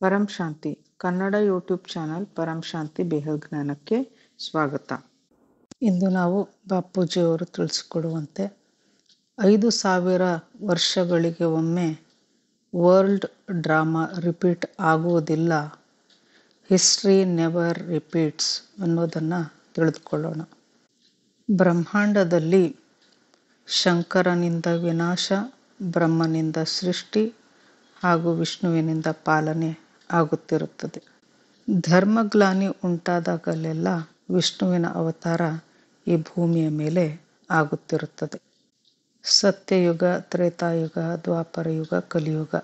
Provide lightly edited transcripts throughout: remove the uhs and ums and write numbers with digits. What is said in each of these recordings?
ಪರಂ ಶಾಂತಿ Kannada YouTube channel ಪರಂ ಶಾಂತಿ ಬೇಹಜ್ಞಾನಕ್ಕೆ ಸ್ವಾಗತ. ಇಂದು ನಾವು ಬಾಪೂಜಿಯವರು ತಿಳಿಸಿಕೊಡುವಂತೆ 5,000 ವರ್ಷಗಳಿಗೆ ಒಮ್ಮೆ ವರ್ಲ್ಡ್ ಡ್ರಾಮಾ ರಿಪೀಟ್ ಆಗುವುದಿಲ್ಲ, ಹಿಸ್ಟ್ರಿ ನೆವರ್ ರಿಪೀಟ್ಸ್ ಅನ್ನೋದನ್ನು ತಿಳಿದುಕೊಳ್ಳೋಣ. ಬ್ರಹ್ಮಾಂಡದಲ್ಲಿ ಶಂಕರನಿಂದ ವಿನಾಶ, ಬ್ರಹ್ಮನಿಂದ ಸೃಷ್ಟಿ ಹಾಗೂ ವಿಷ್ಣುವಿನಿಂದ ಪಾಲನೆ ಆಗುತ್ತಿರುತ್ತದೆ. ಧರ್ಮಗ್ಲಾನಿ ಉಂಟಾದಾಗಲೆಲ್ಲ ವಿಷ್ಣುವಿನ ಅವತಾರ ಈ ಭೂಮಿಯ ಮೇಲೆ ಆಗುತ್ತಿರುತ್ತದೆ. ಸತ್ಯಯುಗ, ತ್ರೇತಾಯುಗ, ದ್ವಾಪರ ಯುಗ, ಕಲಿಯುಗ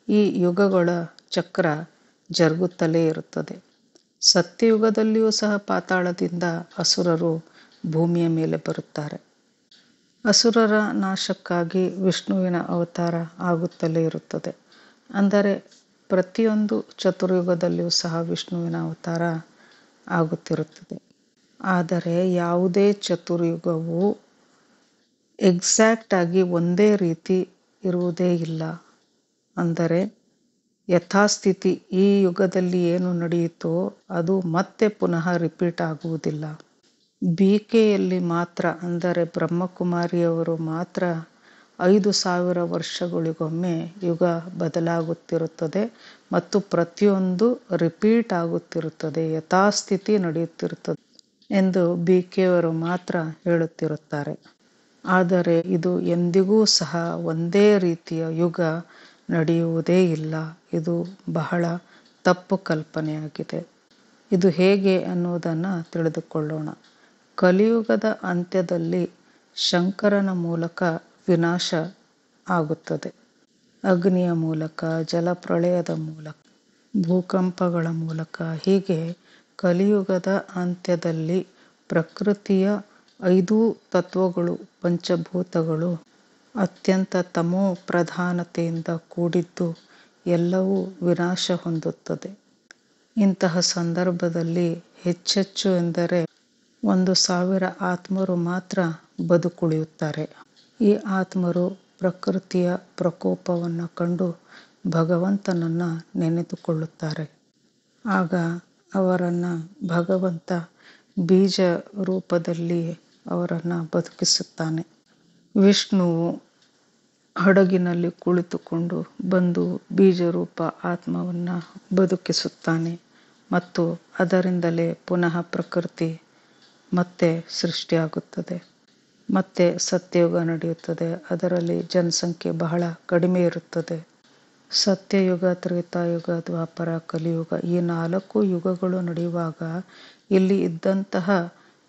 ಈ ಯುಗಗಳ ಚಕ್ರ ಜರುಗುತ್ತಲೇ ಇರುತ್ತದೆ. ಸತ್ಯಯುಗದಲ್ಲಿಯೂ ಸಹ ಪಾತಾಳದಿಂದ ಅಸುರರು ಭೂಮಿಯ ಮೇಲೆ ಬರುತ್ತಾರೆ. ಅಸುರರ ನಾಶಕ್ಕಾಗಿ ವಿಷ್ಣುವಿನ ಅವತಾರ ಆಗುತ್ತಲೇ ಇರುತ್ತದೆ. ಅಂದರೆ ಪ್ರತಿಯೊಂದು ಚತುರ್ಯುಗದಲ್ಲಿಯೂ ಸಹ ವಿಷ್ಣುವಿನ ಅವತಾರ ಆಗುತ್ತಿರುತ್ತದೆ. ಆದರೆ ಯಾವುದೇ ಚತುರ್ಯುಗವು ಎಕ್ಸಾಕ್ಟ್ ಆಗಿ ಒಂದೇ ರೀತಿ ಇರುವುದೇ ಇಲ್ಲ. ಅಂದರೆ ಯಥಾಸ್ಥಿತಿ ಈ ಯುಗದಲ್ಲಿ ಏನು ನಡೆಯಿತೋ ಅದು ಮತ್ತೆ ಪುನಃ ರಿಪೀಟ್ ಆಗುವುದಿಲ್ಲ. BKಯಲ್ಲಿ ಮಾತ್ರ, ಅಂದರೆ ಬ್ರಹ್ಮಕುಮಾರಿಯವರು ಮಾತ್ರ 5,000 ವರ್ಷಗಳಿಗೊಮ್ಮೆ ಯುಗ ಬದಲಾಗುತ್ತಿರುತ್ತದೆ ಮತ್ತು ಪ್ರತಿಯೊಂದು ರಿಪೀಟ್ ಆಗುತ್ತಿರುತ್ತದೆ, ಯಥಾಸ್ಥಿತಿ ನಡೆಯುತ್ತಿರುತ್ತದೆ ಎಂದು BKಯವರು ಮಾತ್ರ ಹೇಳುತ್ತಿರುತ್ತಾರೆ. ಆದರೆ ಇದು ಎಂದಿಗೂ ಸಹ ಒಂದೇ ರೀತಿಯ ಯುಗ ನಡೆಯುವುದೇ ಇಲ್ಲ. ಇದು ಬಹಳ ತಪ್ಪು ಕಲ್ಪನೆಯಾಗಿದೆ. ಇದು ಹೇಗೆ ಅನ್ನುವುದನ್ನು ತಿಳಿದುಕೊಳ್ಳೋಣ. ಕಲಿಯುಗದ ಅಂತ್ಯದಲ್ಲಿ ಶಂಕರನ ಮೂಲಕ ವಿನಾಶ ಆಗುತ್ತದೆ. ಅಗ್ನಿಯ ಮೂಲಕ, ಜಲಪ್ರಳಯದ ಮೂಲಕ, ಭೂಕಂಪಗಳ ಮೂಲಕ. ಹೀಗೆ ಕಲಿಯುಗದ ಅಂತ್ಯದಲ್ಲಿ ಪ್ರಕೃತಿಯ 5 ತತ್ವಗಳು, ಪಂಚಭೂತಗಳು ಅತ್ಯಂತ ತಮೋ ಪ್ರಧಾನತೆಯಿಂದ ಕೂಡಿದ್ದು ಎಲ್ಲವೂ ವಿನಾಶ ಹೊಂದುತ್ತದೆ. ಇಂತಹ ಸಂದರ್ಭದಲ್ಲಿ ಹೆಚ್ಚೆಚ್ಚು ಎಂದರೆ 1,000 ಆತ್ಮರು ಮಾತ್ರ ಬದುಕುಳಿಯುತ್ತಾರೆ. ಈ ಆತ್ಮರು ಪ್ರಕೃತಿಯ ಪ್ರಕೋಪವನ್ನು ಕಂಡು ಭಗವಂತನನ್ನು ನೆನೆದುಕೊಳ್ಳುತ್ತಾರೆ. ಆಗ ಅವರನ್ನು ಭಗವಂತ ಬೀಜ ರೂಪದಲ್ಲಿ ಅವರನ್ನು ಬದುಕಿಸುತ್ತಾನೆ. ವಿಷ್ಣುವು ಹಡಗಿನಲ್ಲಿ ಕುಳಿತುಕೊಂಡು ಬಂದು ಬೀಜರೂಪ ಆತ್ಮವನ್ನು ಬದುಕಿಸುತ್ತಾನೆ ಮತ್ತು ಅದರಿಂದಲೇ ಪುನಃ ಪ್ರಕೃತಿ ಮತ್ತೆ ಸೃಷ್ಟಿಯಾಗುತ್ತದೆ. ಮತ್ತೆ ಸತ್ಯಯುಗ ನಡೆಯುತ್ತದೆ. ಅದರಲ್ಲಿ ಜನಸಂಖ್ಯೆ ಬಹಳ ಕಡಿಮೆ ಇರುತ್ತದೆ. ಸತ್ಯಯುಗ, ತ್ರೇತಾಯುಗ, ದ್ವಾಪರ, ಕಲಿಯುಗ ಈ 4 ಯುಗಗಳು ನಡೆಯುವಾಗ ಇಲ್ಲಿ ಇದ್ದಂತಹ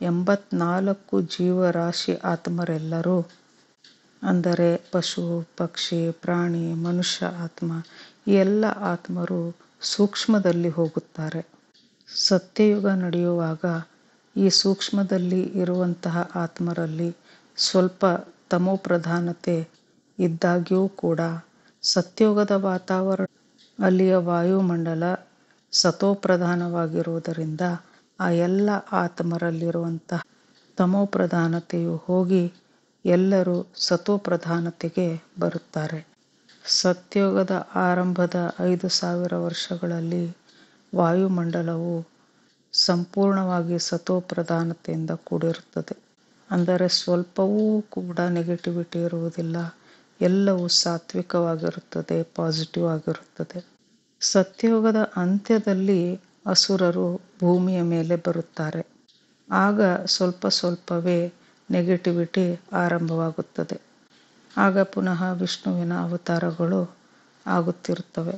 84 ಜೀವರಾಶಿ ಆತ್ಮರೆಲ್ಲರೂ, ಅಂದರೆ ಪಶು, ಪಕ್ಷಿ, ಪ್ರಾಣಿ, ಮನುಷ್ಯ ಆತ್ಮ ಈ ಎಲ್ಲ ಆತ್ಮರು ಸೂಕ್ಷ್ಮದಲ್ಲಿ ಹೋಗುತ್ತಾರೆ. ಸತ್ಯಯುಗ ನಡೆಯುವಾಗ ಈ ಸೂಕ್ಷ್ಮದಲ್ಲಿ ಇರುವಂತಹ ಆತ್ಮರಲ್ಲಿ ಸ್ವಲ್ಪ ತಮೋಪ್ರಧಾನತೆ ಇದ್ದಾಗ್ಯೂ ಕೂಡ ಸತ್ಯಯುಗದ ವಾತಾವರಣ, ಅಲ್ಲಿಯ ವಾಯುಮಂಡಲ ಸತೋಪ್ರಧಾನವಾಗಿರುವುದರಿಂದ ಆ ಎಲ್ಲ ಆತ್ಮರಲ್ಲಿರುವಂತಹ ತಮೋಪ್ರಧಾನತೆಯು ಹೋಗಿ ಎಲ್ಲರೂ ಸತೋಪ್ರಧಾನತೆಗೆ ಬರುತ್ತಾರೆ. ಸತ್ಯಯುಗದ ಆರಂಭದ 5,000 ವರ್ಷಗಳಲ್ಲಿ ವಾಯುಮಂಡಲವು ಸಂಪೂರ್ಣವಾಗಿ ಸತೋಪ್ರಧಾನತೆಯಿಂದ ಕೂಡಿರುತ್ತದೆ. ಅಂದರೆ ಸ್ವಲ್ಪವೂ ಕೂಡ ನೆಗೆಟಿವಿಟಿ ಇರುವುದಿಲ್ಲ. ಎಲ್ಲವೂ ಸಾತ್ವಿಕವಾಗಿರುತ್ತದೆ, ಪಾಸಿಟಿವ್ ಆಗಿರುತ್ತದೆ. ಸತ್ಯಯುಗದ ಅಂತ್ಯದಲ್ಲಿ ಅಸುರರು ಭೂಮಿಯ ಮೇಲೆ ಬರುತ್ತಾರೆ. ಆಗ ಸ್ವಲ್ಪ ಸ್ವಲ್ಪವೇ ನೆಗೆಟಿವಿಟಿ ಆರಂಭವಾಗುತ್ತದೆ. ಆಗ ಪುನಃ ವಿಷ್ಣುವಿನ ಅವತಾರಗಳು ಆಗುತ್ತಿರುತ್ತವೆ.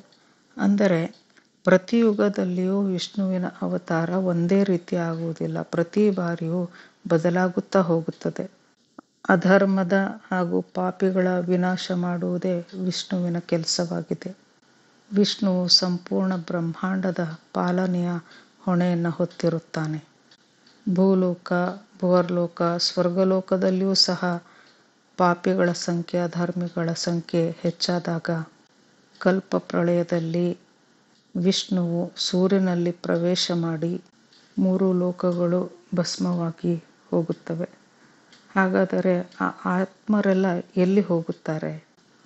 ಅಂದರೆ ಪ್ರತಿ ಯುಗದಲ್ಲಿಯೂ ವಿಷ್ಣುವಿನ ಅವತಾರ ಒಂದೇ ರೀತಿ ಆಗುವುದಿಲ್ಲ. ಪ್ರತಿ ಬಾರಿಯೂ ಬದಲಾಗುತ್ತಾ ಹೋಗುತ್ತದೆ. ಅಧರ್ಮದ ಹಾಗೂ ಪಾಪಿಗಳ ವಿನಾಶ ಮಾಡುವುದೇ ವಿಷ್ಣುವಿನ ಕೆಲಸವಾಗಿದೆ. ವಿಷ್ಣುವು ಸಂಪೂರ್ಣ ಬ್ರಹ್ಮಾಂಡದ ಪಾಲನೆಯ ಹೊಣೆಯನ್ನು ಹೊತ್ತಿರುತ್ತಾನೆ. ಭೂಲೋಕ, ಭುವರ್ಲೋಕ, ಸ್ವರ್ಗಲೋಕದಲ್ಲಿಯೂ ಸಹ ಪಾಪಿಗಳ ಸಂಖ್ಯೆ, ಅಧರ್ಮಿಗಳ ಸಂಖ್ಯೆ ಹೆಚ್ಚಾದಾಗ ಕಲ್ಪ ಪ್ರಳಯದಲ್ಲಿ ವಿಷ್ಣುವು ಸೂರ್ಯನಲ್ಲಿ ಪ್ರವೇಶ ಮಾಡಿ 3 ಲೋಕಗಳು ಭಸ್ಮವಾಗಿ ಹೋಗುತ್ತವೆ. ಹಾಗಾದರೆ ಆ ಆತ್ಮರೆಲ್ಲ ಎಲ್ಲಿ ಹೋಗುತ್ತಾರೆ?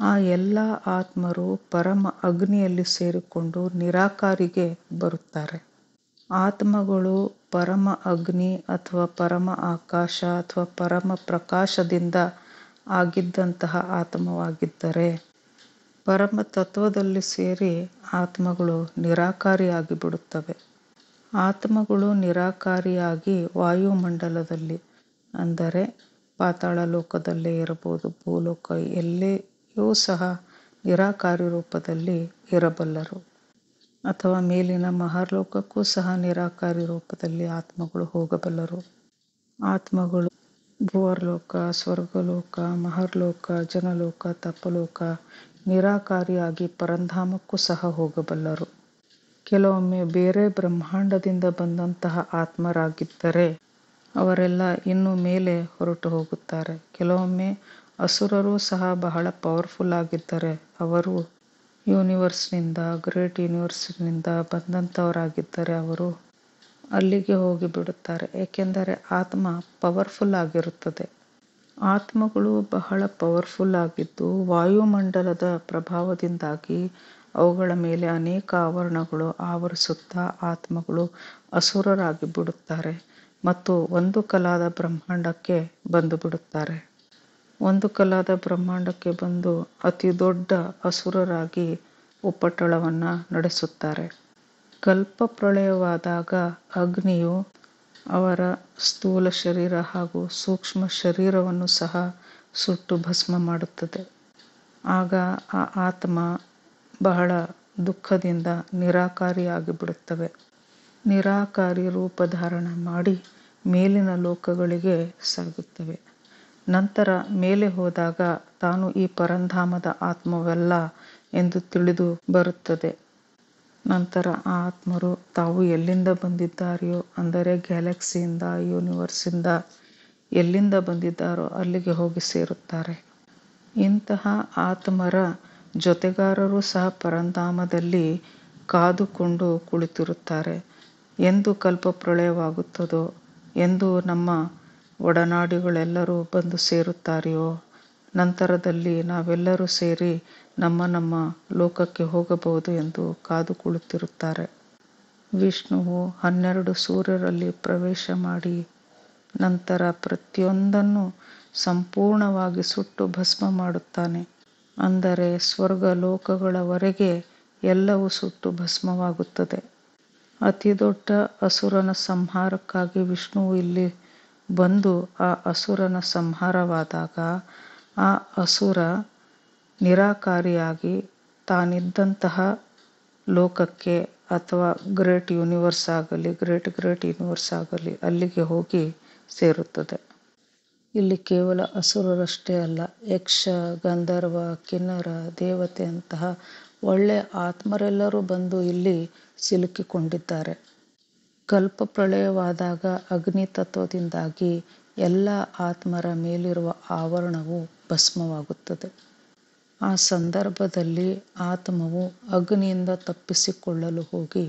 ಆ ಎಲ್ಲ ಆತ್ಮರು ಪರಮ ಅಗ್ನಿಯಲ್ಲಿ ಸೇರಿಕೊಂಡು ನಿರಾಕಾರಿಗೆ ಬರುತ್ತಾರೆ. ಆತ್ಮಗಳು ಪರಮ ಅಗ್ನಿ ಅಥವಾ ಪರಮ ಆಕಾಶ ಅಥವಾ ಪರಮ ಪ್ರಕಾಶದಿಂದ ಆಗಿದ್ದಂತಹ ಆತ್ಮವಾಗಿದ್ದರೆ ಪರಮ ತತ್ವದಲ್ಲಿ ಸೇರಿ ಆತ್ಮಗಳು ನಿರಾಕಾರಿಯಾಗಿ ಬಿಡುತ್ತವೆ. ಆತ್ಮಗಳು ನಿರಾಕಾರಿಯಾಗಿ ವಾಯುಮಂಡಲದಲ್ಲಿ, ಅಂದರೆ ಪಾತಾಳ ಲೋಕದಲ್ಲೇ ಇರಬಹುದು, ಭೂಲೋಕ ಎಲ್ಲಿಯೂ ಸಹ ನಿರಾಕಾರಿ ರೂಪದಲ್ಲಿ ಇರಬಲ್ಲರು. ಅಥವಾ ಮೇಲಿನ ಮಹಾಲೋಕಕ್ಕೂ ಸಹ ನಿರಾಕಾರಿ ರೂಪದಲ್ಲಿ ಆತ್ಮಗಳು ಹೋಗಬಲ್ಲರು. ಆತ್ಮಗಳು ಭುವರ್ಲೋಕ, ಸ್ವರ್ಗಲೋಕ, ಮಹರ್ಲೋಕ, ಜನಲೋಕ, ತಪಲೋಕ, ನಿರಾಕಾರಿಯಾಗಿ ಪರಂಧಾಮಕ್ಕೂ ಸಹ ಹೋಗಬಲ್ಲರು. ಕೆಲವೊಮ್ಮೆ ಬೇರೆ ಬ್ರಹ್ಮಾಂಡದಿಂದ ಬಂದಂತಹ ಆತ್ಮರಾಗಿದ್ದರೆ ಅವರೆಲ್ಲ ಇನ್ನು ಮೇಲೆ ಹೊರಟು ಹೋಗುತ್ತಾರೆ. ಕೆಲವೊಮ್ಮೆ ಅಸುರರೂ ಸಹ ಬಹಳ ಪವರ್ಫುಲ್ ಆಗಿದ್ದರೆ ಅವರು ಯೂನಿವರ್ಸ್ನಿಂದ, ಗ್ರೇಟ್ ಯೂನಿವರ್ಸ್ನಿಂದ ಬಂದಂಥವರಾಗಿದ್ದರೆ ಅವರು ಅಲ್ಲಿಗೆ ಹೋಗಿ ಬಿಡುತ್ತಾರೆ. ಏಕೆಂದರೆ ಆತ್ಮ ಪವರ್ಫುಲ್ ಆಗಿರುತ್ತದೆ. ಆತ್ಮಗಳು ಬಹಳ ಪವರ್ಫುಲ್ ಆಗಿದ್ದು ವಾಯುಮಂಡಲದ ಪ್ರಭಾವದಿಂದಾಗಿ ಅವುಗಳ ಮೇಲೆ ಅನೇಕ ಆವರಣಗಳು ಆವರಿಸುತ್ತಾ ಆತ್ಮಗಳು ಅಸುರರಾಗಿ ಬಿಡುತ್ತಾರೆ ಮತ್ತು ಒಂದು ಕಲಾದ ಬ್ರಹ್ಮಾಂಡಕ್ಕೆ ಬಂದು ಬಿಡುತ್ತಾರೆ. ಒಂದು ಕಲಾದ ಬ್ರಹ್ಮಾಂಡಕ್ಕೆ ಬಂದು ಅತಿ ದೊಡ್ಡ ಅಸುರರಾಗಿ ಉಪಟಳವನ್ನು ನಡೆಸುತ್ತಾರೆ. ಕಲ್ಪ ಪ್ರಳಯವಾದಾಗ ಅಗ್ನಿಯು ಅವರ ಸ್ಥೂಲ ಶರೀರ ಹಾಗೂ ಸೂಕ್ಷ್ಮ ಶರೀರವನ್ನು ಸಹ ಸುಟ್ಟು ಭಸ್ಮ ಮಾಡುತ್ತದೆ. ಆಗ ಆ ಆತ್ಮ ಬಹಳ ದುಃಖದಿಂದ ನಿರಾಕಾರಿಯಾಗಿ ಬಿಡುತ್ತವೆ. ನಿರಾಕಾರಿ ರೂಪಧಾರಣ ಮಾಡಿ ಮೇಲಿನ ಲೋಕಗಳಿಗೆ ಸಾಗುತ್ತವೆ. ನಂತರ ಮೇಲೆ ಹೋದಾಗ ತಾನು ಈ ಪರಂಧಾಮದ ಆತ್ಮವಲ್ಲ ಎಂದು ತಿಳಿದು ಬರುತ್ತದೆ. ನಂತರ ಆ ಆತ್ಮರು ತಾವು ಎಲ್ಲಿಂದ ಬಂದಿದ್ದಾರೆಯೋ, ಅಂದರೆ ಗ್ಯಾಲಕ್ಸಿಯಿಂದ, ಯೂನಿವರ್ಸಿಂದ ಎಲ್ಲಿಂದ ಬಂದಿದ್ದಾರೋ ಅಲ್ಲಿಗೆ ಹೋಗಿ ಸೇರುತ್ತಾರೆ. ಇಂತಹ ಆತ್ಮರ ಜೊತೆಗಾರರು ಸಹ ಪರಂಧಾಮದಲ್ಲಿ ಕಾದುಕೊಂಡು ಕುಳಿತಿರುತ್ತಾರೆ. ಎಂದು ಕಲ್ಪ ಪ್ರಳಯವಾಗುತ್ತದೋ, ಎಂದು ನಮ್ಮ ಒಡನಾಡಿಗಳೆಲ್ಲರೂ ಬಂದು ಸೇರುತ್ತಾರೆಯೋ, ನಂತರದಲ್ಲಿ ನಾವೆಲ್ಲರೂ ಸೇರಿ ನಮ್ಮ ನಮ್ಮ ಲೋಕಕ್ಕೆ ಹೋಗಬಹುದು ಎಂದು ಕಾದು ಕುಳಿತಿರುತ್ತಾರೆ. ವಿಷ್ಣುವು 12 ಸೂರ್ಯರಲ್ಲಿ ಪ್ರವೇಶ ಮಾಡಿ ನಂತರ ಪ್ರತಿಯೊಂದನ್ನು ಸಂಪೂರ್ಣವಾಗಿ ಸುಟ್ಟು ಭಸ್ಮ ಮಾಡುತ್ತಾನೆ. ಅಂದರೆ ಸ್ವರ್ಗ ಲೋಕಗಳವರೆಗೆ ಎಲ್ಲವೂ ಸುಟ್ಟು ಭಸ್ಮವಾಗುತ್ತದೆ. ಅತಿ ದೊಡ್ಡ ಅಸುರನ ಸಂಹಾರಕ್ಕಾಗಿ ವಿಷ್ಣುವು ಇಲ್ಲಿ ಬಂದು ಆ ಅಸುರನ ಸಂಹಾರವಾದಾಗ ಆ ಅಸುರ ನಿರಾಕಾರಿಯಾಗಿ ತಾನಿದ್ದಂತಹ ಲೋಕಕ್ಕೆ ಅಥವಾ ಗ್ರೇಟ್ ಯೂನಿವರ್ಸ್ ಆಗಲಿ, ಗ್ರೇಟ್ ಯೂನಿವರ್ಸ್ ಆಗಲಿ ಅಲ್ಲಿಗೆ ಹೋಗಿ ಸೇರುತ್ತದೆ. ಇಲ್ಲಿ ಕೇವಲ ಅಸುರರಷ್ಟೇ ಅಲ್ಲ, ಯಕ್ಷ, ಗಂಧರ್ವ, ಕಿನ್ನರ, ದೇವತೆ ಅಂತಹ ಒಳ್ಳೆಯ ಆತ್ಮರೆಲ್ಲರೂ ಬಂದು ಇಲ್ಲಿ ಸಿಲುಕಿಕೊಂಡಿದ್ದಾರೆ. ಕಲ್ಪ ಪ್ರಳಯವಾದಾಗ ಅಗ್ನಿ ತತ್ವದಿಂದಾಗಿ ಎಲ್ಲ ಆತ್ಮರ ಮೇಲಿರುವ ಆವರಣವು ಭಸ್ಮವಾಗುತ್ತದೆ. ಆ ಸಂದರ್ಭದಲ್ಲಿ ಆತ್ಮವು ಅಗ್ನಿಯಿಂದ ತಪ್ಪಿಸಿಕೊಳ್ಳಲು ಹೋಗಿ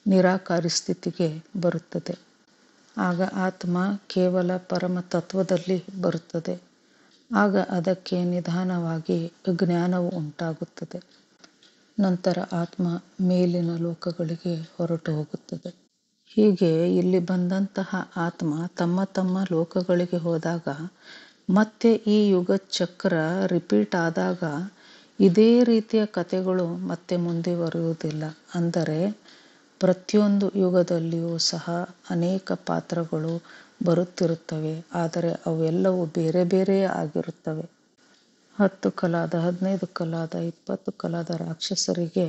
ನಿರಾಕಾರಿ ಸ್ಥಿತಿಗೆ ಬರುತ್ತದೆ. ಆಗ ಆತ್ಮ ಕೇವಲ ಪರಮ ತತ್ವದಲ್ಲಿ ಬರುತ್ತದೆ. ಆಗ ಅದಕ್ಕೆ ನಿಧಾನವಾಗಿ ಜ್ಞಾನವು ಉಂಟಾಗುತ್ತದೆ. ನಂತರ ಆತ್ಮ ಮೇಲಿನ ಲೋಕಗಳಿಗೆ ಹೊರಟು ಹೋಗುತ್ತದೆ. ಹೀಗೆ ಇಲ್ಲಿ ಬಂದಂತಹ ಆತ್ಮ ತಮ್ಮ ತಮ್ಮ ಲೋಕಗಳಿಗೆ ಹೋದಾಗ ಮತ್ತೆ ಈ ಯುಗ ಚಕ್ರ ರಿಪೀಟ್ ಆದಾಗ ಇದೇ ರೀತಿಯ ಕಥೆಗಳು ಮತ್ತೆ ಮುಂದುವರಿಯುವುದಿಲ್ಲ. ಅಂದರೆ ಪ್ರತಿಯೊಂದು ಯುಗದಲ್ಲಿಯೂ ಸಹ ಅನೇಕ ಪಾತ್ರಗಳು ಬರುತ್ತಿರುತ್ತವೆ. ಆದರೆ ಅವೆಲ್ಲವೂ ಬೇರೆ ಬೇರೆಯೇ ಆಗಿರುತ್ತವೆ. 10 ಕಲಾದ, 15 ಕಲಾದ, 20 ಕಲಾದ ರಾಕ್ಷಸರಿಗೆ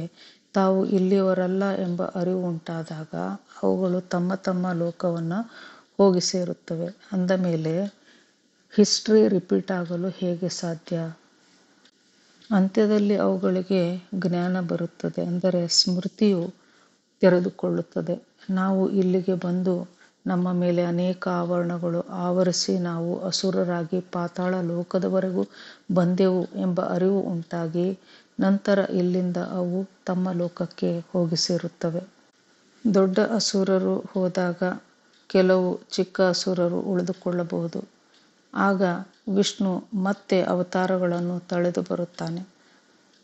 ತಾವು ಇಲ್ಲಿಯವರಲ್ಲ ಎಂಬ ಅರಿವು ಉಂಟಾದಾಗ ಅವುಗಳು ತಮ್ಮ ತಮ್ಮ ಲೋಕವನ್ನು ಹೋಗಿ ಸೇರುತ್ತವೆ. ಅಂದ ಮೇಲೆ ಹಿಸ್ಟ್ರಿ ರಿಪೀಟ್ ಆಗಲು ಹೇಗೆ ಸಾಧ್ಯ? ಅಂತ್ಯದಲ್ಲಿ ಅವುಗಳಿಗೆ ಜ್ಞಾನ ಬರುತ್ತದೆ, ಅಂದರೆ ಸ್ಮೃತಿಯು ತೆರೆದುಕೊಳ್ಳುತ್ತದೆ. ನಾವು ಇಲ್ಲಿಗೆ ಬಂದು ನಮ್ಮ ಮೇಲೆ ಅನೇಕ ಆವರಣಗಳು ಆವರಿಸಿ ನಾವು ಅಸುರರಾಗಿ ಪಾತಾಳ ಲೋಕದವರೆಗೂ ಬಂದೆವು ಎಂಬ ಅರಿವು ಉಂಟಾಗಿ ನಂತರ ಇಲ್ಲಿಂದ ಅವು ತಮ್ಮ ಲೋಕಕ್ಕೆ ಹೋಗಿ ಸೇರುತ್ತವೆ. ದೊಡ್ಡ ಅಸುರರು ಹೋದಾಗ ಕೆಲವು ಚಿಕ್ಕ ಅಸುರರು ಉಳಿದುಕೊಳ್ಳಬಹುದು. ಆಗ ವಿಷ್ಣು ಮತ್ತೆ ಅವತಾರಗಳನ್ನು ತಳೆದು ಬರುತ್ತಾನೆ.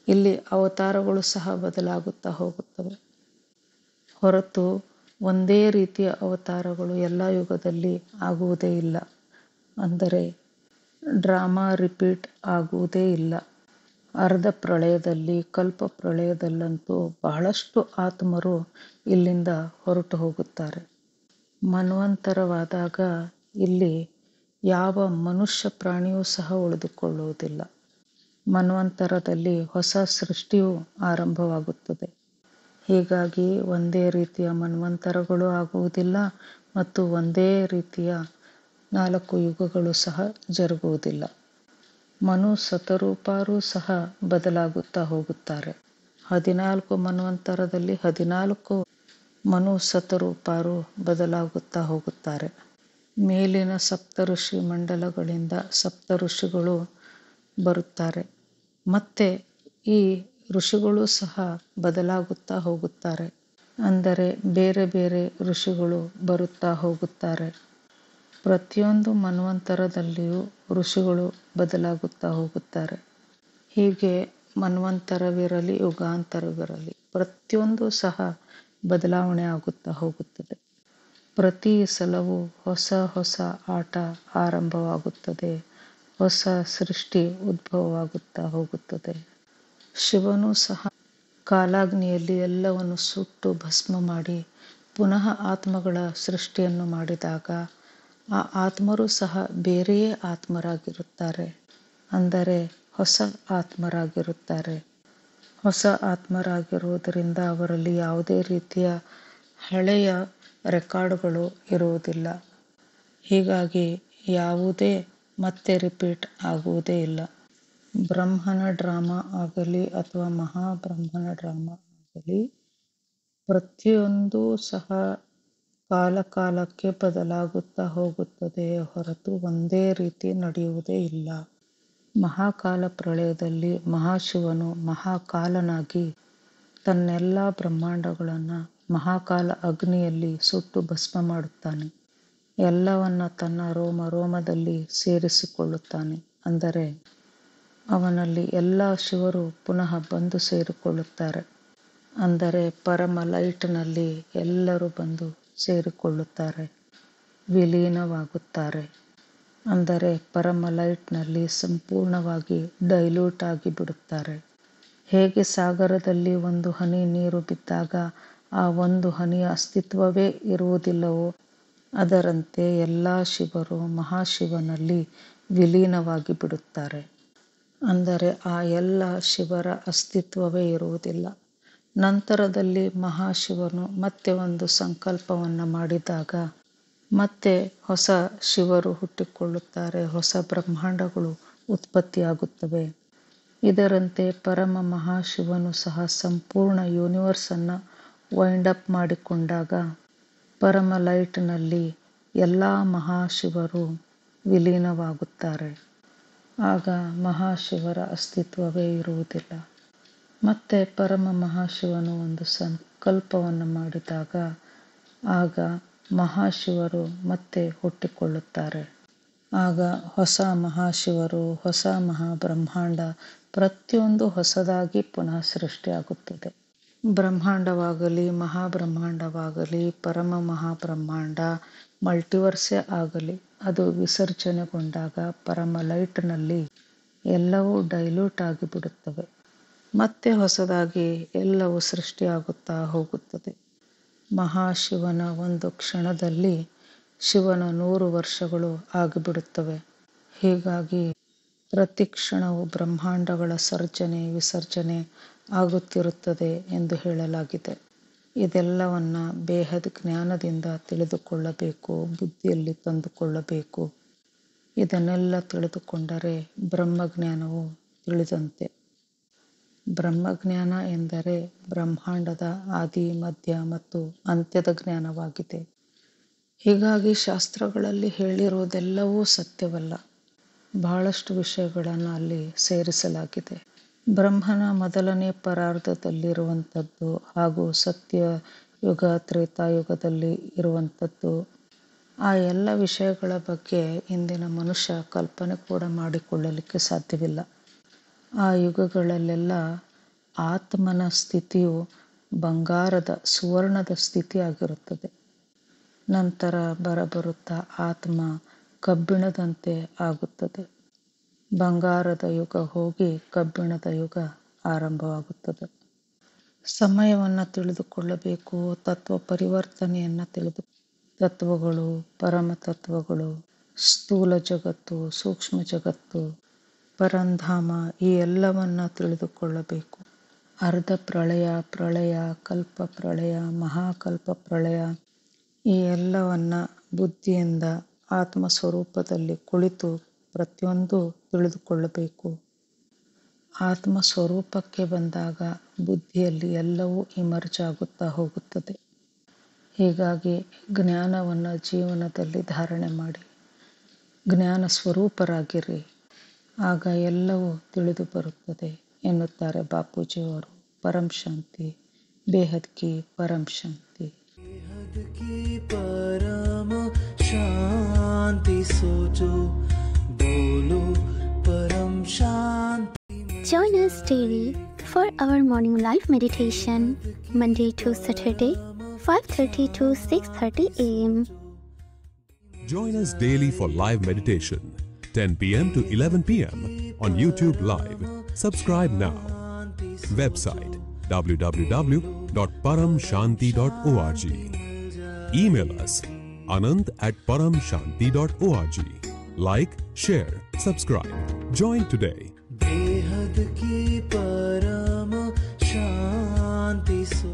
ಇಲ್ಲಿ ಅವತಾರಗಳು ಸಹ ಬದಲಾಗುತ್ತಾ ಹೋಗುತ್ತವೆ ಹೊರತು ಒಂದೇ ರೀತಿಯ ಅವತಾರಗಳು ಎಲ್ಲ ಯುಗದಲ್ಲಿ ಆಗುವುದೇ ಇಲ್ಲ. ಅಂದರೆ ಡ್ರಾಮಾ ರಿಪೀಟ್ ಆಗುವುದೇ ಇಲ್ಲ. ಅರ್ಧ ಪ್ರಳಯದಲ್ಲಿ, ಕಲ್ಪ ಪ್ರಳಯದಲ್ಲಂತೂ ಬಹಳಷ್ಟು ಆತ್ಮರು ಇಲ್ಲಿಂದ ಹೊರಟು ಹೋಗುತ್ತಾರೆ. ಮನ್ವಂತರವಾದಾಗ ಇಲ್ಲಿ ಯಾವ ಮನುಷ್ಯ ಪ್ರಾಣಿಯೂ ಸಹ ಉಳಿದುಕೊಳ್ಳುವುದಿಲ್ಲ. ಮನ್ವಂತರದಲ್ಲಿ ಹೊಸ ಸೃಷ್ಟಿಯೂ ಆರಂಭವಾಗುತ್ತದೆ. ಹೀಗಾಗಿ ಒಂದೇ ರೀತಿಯ ಮನ್ವಂತರಗಳು ಆಗುವುದಿಲ್ಲ ಮತ್ತು ಒಂದೇ ರೀತಿಯ 4 ಯುಗಗಳು ಸಹ ಜರುಗುವುದಿಲ್ಲ. ಮನು ಶತರೂಪರೂ ಸಹ ಬದಲಾಗುತ್ತಾ ಹೋಗುತ್ತಾರೆ. 14 ಮನ್ವಂತರದಲ್ಲಿ 14 ಮನು ಶತರೂಪರು ಬದಲಾಗುತ್ತಾ ಹೋಗುತ್ತಾರೆ. ಮೇಲಿನ ಸಪ್ತಋಷಿ ಮಂಡಲಗಳಿಂದ ಸಪ್ತಋಷಿಗಳು ಬರುತ್ತಾರೆ. ಮತ್ತೆ ಈ ಋಷಿಗಳು ಸಹ ಬದಲಾಗುತ್ತಾ ಹೋಗುತ್ತಾರೆ. ಅಂದರೆ ಬೇರೆ ಬೇರೆ ಋಷಿಗಳು ಬರುತ್ತಾ ಹೋಗುತ್ತಾರೆ. ಪ್ರತಿಯೊಂದು ಮನ್ವಂತರದಲ್ಲಿಯೂ ಋಷಿಗಳು ಬದಲಾಗುತ್ತಾ ಹೋಗುತ್ತಾರೆ. ಹೀಗೆ ಮನ್ವಂತರವಿರಲಿ, ಯುಗಾಂತರವಿರಲಿ, ಪ್ರತಿಯೊಂದು ಸಹ ಬದಲಾವಣೆ ಆಗುತ್ತಾ ಹೋಗುತ್ತದೆ. ಪ್ರತಿ ಸಲವೂ ಹೊಸ ಹೊಸ ಆಟ ಆರಂಭವಾಗುತ್ತದೆ. ಹೊಸ ಸೃಷ್ಟಿ ಉದ್ಭವವಾಗುತ್ತಾ ಹೋಗುತ್ತದೆ. ಶಿವನು ಸಹ ಕಾಲಾಗ್ನಿಯಲ್ಲಿ ಎಲ್ಲವನ್ನು ಸುಟ್ಟು ಭಸ್ಮ ಮಾಡಿ ಪುನಃ ಆತ್ಮಗಳ ಸೃಷ್ಟಿಯನ್ನು ಮಾಡಿದಾಗ ಆ ಆತ್ಮರು ಸಹ ಬೇರೆಯೇ ಆತ್ಮರಾಗಿರುತ್ತಾರೆ. ಅಂದರೆ ಹೊಸ ಆತ್ಮರಾಗಿರುತ್ತಾರೆ. ಹೊಸ ಆತ್ಮರಾಗಿರುವುದರಿಂದ ಅವರಲ್ಲಿ ಯಾವುದೇ ರೀತಿಯ ಹಳೆಯ ರೆಕಾರ್ಡ್ಗಳು ಇರುವುದಿಲ್ಲ. ಹೀಗಾಗಿ ಯಾವುದೇ ಮತ್ತೆ ರಿಪೀಟ್ ಆಗುವುದೇ ಇಲ್ಲ. ಬ್ರಹ್ಮನ ಡ್ರಾಮಾ ಆಗಲಿ ಅಥವಾ ಮಹಾಬ್ರಹ್ಮನ ಡ್ರಾಮಾ ಆಗಲಿ ಪ್ರತಿಯೊಂದೂ ಸಹ ಕಾಲಕಾಲಕ್ಕೆ ಬದಲಾಗುತ್ತಾ ಹೋಗುತ್ತದೆ ಹೊರತು ಒಂದೇ ರೀತಿ ನಡೆಯುವುದೇ ಇಲ್ಲ. ಮಹಾಕಾಲ ಪ್ರಳಯದಲ್ಲಿ ಮಹಾಶಿವನು ಮಹಾಕಾಲನಾಗಿ ತನ್ನೆಲ್ಲ ಬ್ರಹ್ಮಾಂಡಗಳನ್ನು ಮಹಾಕಾಲ ಅಗ್ನಿಯಲ್ಲಿ ಸುಟ್ಟು ಭಸ್ಮ ಮಾಡುತ್ತಾನೆ. ಎಲ್ಲವನ್ನ ತನ್ನ ರೋಮ ರೋಮದಲ್ಲಿ ಸೇರಿಸಿಕೊಳ್ಳುತ್ತಾನೆ. ಅಂದರೆ ಅವನಲ್ಲಿ ಎಲ್ಲ ಶಿವರು ಪುನಃ ಬಂದು ಸೇರಿಕೊಳ್ಳುತ್ತಾರೆ. ಅಂದರೆ ಪರಮ ಲೈಟ್ನಲ್ಲಿ ಎಲ್ಲರೂ ಬಂದು ಸೇರಿಕೊಳ್ಳುತ್ತಾರೆ, ವಿಲೀನವಾಗುತ್ತಾರೆ. ಅಂದರೆ ಪರಮ ಲೈಟ್ನಲ್ಲಿ ಸಂಪೂರ್ಣವಾಗಿ ಡೈಲ್ಯೂಟ್ ಆಗಿ ಬಿಡುತ್ತಾರೆ. ಹೇಗೆ ಸಾಗರದಲ್ಲಿ ಒಂದು ಹನಿ ನೀರು ಬಿದ್ದಾಗ ಆ ಒಂದು ಹನಿಯ ಅಸ್ತಿತ್ವವೇ ಇರುವುದಿಲ್ಲವೋ ಅದರಂತೆ ಎಲ್ಲ ಶಿವರು ಮಹಾಶಿವನಲ್ಲಿ ವಿಲೀನವಾಗಿ ಬಿಡುತ್ತಾರೆ. ಅಂದರೆ ಆ ಎಲ್ಲ ಶಿವರ ಅಸ್ತಿತ್ವವೇ ಇರುವುದಿಲ್ಲ. ನಂತರದಲ್ಲಿ ಮಹಾಶಿವನು ಮತ್ತೆ ಒಂದು ಸಂಕಲ್ಪವನ್ನು ಮಾಡಿದಾಗ ಮತ್ತೆ ಹೊಸ ಶಿವರು ಹುಟ್ಟಿಕೊಳ್ಳುತ್ತಾರೆ. ಹೊಸ ಬ್ರಹ್ಮಾಂಡಗಳು ಉತ್ಪತ್ತಿಯಾಗುತ್ತವೆ. ಇದರಂತೆ ಪರಮ ಮಹಾಶಿವನು ಸಹ ಸಂಪೂರ್ಣ ಯೂನಿವರ್ಸನ್ನು ವೈಂಡ್ ಅಪ್ ಮಾಡಿಕೊಂಡಾಗ ಪರಮ ಲೈಟ್ನಲ್ಲಿ ಎಲ್ಲ ಮಹಾಶಿವರು ವಿಲೀನವಾಗುತ್ತಾರೆ. ಆಗ ಮಹಾಶಿವರ ಅಸ್ತಿತ್ವವೇ ಇರುವುದಿಲ್ಲ. ಮತ್ತೆ ಪರಮ ಮಹಾಶಿವನು ಒಂದು ಸಂಕಲ್ಪವನ್ನು ಮಾಡಿದಾಗ ಆಗ ಮಹಾಶಿವರು ಮತ್ತೆ ಹುಟ್ಟಿಕೊಳ್ಳುತ್ತಾರೆ. ಆಗ ಹೊಸ ಮಹಾಶಿವರು, ಹೊಸ ಮಹಾಬ್ರಹ್ಮಾಂಡ ಪ್ರತಿಯೊಂದು ಹೊಸದಾಗಿ ಪುನಃ ಸೃಷ್ಟಿಯಾಗುತ್ತದೆ. ಬ್ರಹ್ಮಾಂಡವಾಗಲಿ, ಮಹಾಬ್ರಹ್ಮಾಂಡವಾಗಲಿ, ಪರಮ ಮಹಾಬ್ರಹ್ಮಾಂಡ, ಮಲ್ಟಿವರ್ಸೇ ಆಗಲಿ, ಅದು ವಿಸರ್ಜನೆಗೊಂಡಾಗ ಪರಮ ಲೈಟ್ನಲ್ಲಿ ಎಲ್ಲವೂ ಡೈಲ್ಯೂಟ್ ಆಗಿಬಿಡುತ್ತವೆ. ಮತ್ತೆ ಹೊಸದಾಗಿ ಎಲ್ಲವೂ ಸೃಷ್ಟಿಯಾಗುತ್ತಾ ಹೋಗುತ್ತದೆ. ಮಹಾಶಿವನ ಒಂದು ಕ್ಷಣದಲ್ಲಿ ಶಿವನ 100 ವರ್ಷಗಳು ಆಗಿಬಿಡುತ್ತವೆ. ಹೀಗಾಗಿ ಪ್ರತಿ ಕ್ಷಣವೂ ಬ್ರಹ್ಮಾಂಡಗಳ ಸರ್ಜನೆ ವಿಸರ್ಜನೆ ಆಗುತ್ತಿರುತ್ತದೆ ಎಂದು ಹೇಳಲಾಗಿದೆ. ಇದೆಲ್ಲವನ್ನ ಬೇಹದ್ ಜ್ಞಾನದಿಂದ ತಿಳಿದುಕೊಳ್ಳಬೇಕು, ಬುದ್ಧಿಯಲ್ಲಿ ತಂದುಕೊಳ್ಳಬೇಕು. ಇದನ್ನೆಲ್ಲ ತಿಳಿದುಕೊಂಡರೆ ಬ್ರಹ್ಮಜ್ಞಾನವು ತಿಳಿದಂತೆ. ಬ್ರಹ್ಮಜ್ಞಾನ ಎಂದರೆ ಬ್ರಹ್ಮಾಂಡದ ಆದಿ, ಮಧ್ಯ ಮತ್ತು ಅಂತ್ಯದ ಜ್ಞಾನವಾಗಿದೆ. ಹೀಗಾಗಿ ಶಾಸ್ತ್ರಗಳಲ್ಲಿ ಹೇಳಿರುವುದೆಲ್ಲವೂ ಸತ್ಯವಲ್ಲ. ಬಹಳಷ್ಟು ವಿಷಯಗಳನ್ನು ಅಲ್ಲಿ ಸೇರಿಸಲಾಗಿದೆ. ಬ್ರಹ್ಮನ ಮೊದಲನೇ ಪರಾರ್ಧದಲ್ಲಿರುವಂಥದ್ದು ಹಾಗೂ ಸತ್ಯಯುಗ, ತ್ರೇತಾಯುಗದಲ್ಲಿ ಇರುವಂಥದ್ದು, ಆ ಎಲ್ಲ ವಿಷಯಗಳ ಬಗ್ಗೆ ಇಂದಿನ ಮನುಷ್ಯ ಕಲ್ಪನೆ ಕೂಡ ಮಾಡಿಕೊಳ್ಳಲಿಕ್ಕೆ ಸಾಧ್ಯವಿಲ್ಲ. ಆ ಯುಗಗಳಲ್ಲೆಲ್ಲ ಆತ್ಮನ ಸ್ಥಿತಿಯು ಬಂಗಾರದ ಸುವರ್ಣದ ಸ್ಥಿತಿಯಾಗಿರುತ್ತದೆ. ನಂತರ ಬರಬರುತ್ತಾ ಆತ್ಮ ಕಬ್ಬಿಣದಂತೆ ಆಗುತ್ತದೆ. ಬಂಗಾರದ ಯುಗ ಹೋಗಿ ಕಬ್ಬಿಣದ ಯುಗ ಆರಂಭವಾಗುತ್ತದೆ. ಸಮಯವನ್ನು ತಿಳಿದುಕೊಳ್ಳಬೇಕು. ತತ್ವ ಪರಿವರ್ತನೆಯನ್ನು ತತ್ವಗಳು, ಪರಮತತ್ವಗಳು, ಸ್ಥೂಲ ಜಗತ್ತು, ಸೂಕ್ಷ್ಮ ಜಗತ್ತು, ಪರಂಧಾಮ, ಈ ಎಲ್ಲವನ್ನ ತಿಳಿದುಕೊಳ್ಳಬೇಕು. ಅರ್ಧ ಪ್ರಳಯ, ಪ್ರಳಯ, ಕಲ್ಪ ಪ್ರಳಯ, ಮಹಾಕಲ್ಪ ಪ್ರಳಯ, ಈ ಎಲ್ಲವನ್ನ ಬುದ್ಧಿಯಿಂದ ಆತ್ಮ ಸ್ವರೂಪದಲ್ಲಿ ಕುಳಿತು ಪ್ರತಿಯೊಂದು ತಿಳಿದುಕೊಳ್ಳಬೇಕು. ಆತ್ಮ ಸ್ವರೂಪಕ್ಕೆ ಬಂದಾಗ ಬುದ್ಧಿಯಲ್ಲಿ ಎಲ್ಲವೂ ಇಮರ್ಜ್ ಆಗುತ್ತಾ ಹೋಗುತ್ತದೆ. ಹೀಗಾಗಿ ಜ್ಞಾನವನ್ನು ಜೀವನದಲ್ಲಿ ಧಾರಣೆ ಮಾಡಿ ಜ್ಞಾನ ಸ್ವರೂಪರಾಗಿರಿ, ಆಗ ಎಲ್ಲವೂ ತಿಳಿದು ಬರುತ್ತದೆ ಎನ್ನುತ್ತಾರೆ ಬಾಪೂಜಿಯವರು. ಪರಂ ಶಾಂತಿ, ಬೇಹದ್ ಕಿ ಪರಂ ಶಾಂತಿ. ಬೇಹದ್ ಕಿ ಪರಮ ಶಾಂತಿ ಸೋಚೋ, ಬೋಲೋ ಪರಂ ಶಾಂತಿ. Join us daily for our morning live meditation, Monday to Saturday, 5:30 to 6:30 a.m. Join us daily for live meditation, 10 p.m. to 11 p.m. on YouTube Live. Subscribe now. Website www.paramshanti.org. Email us anand@paramshanti.org. Like, share, subscribe. Join today. बेहद की परम शांति सो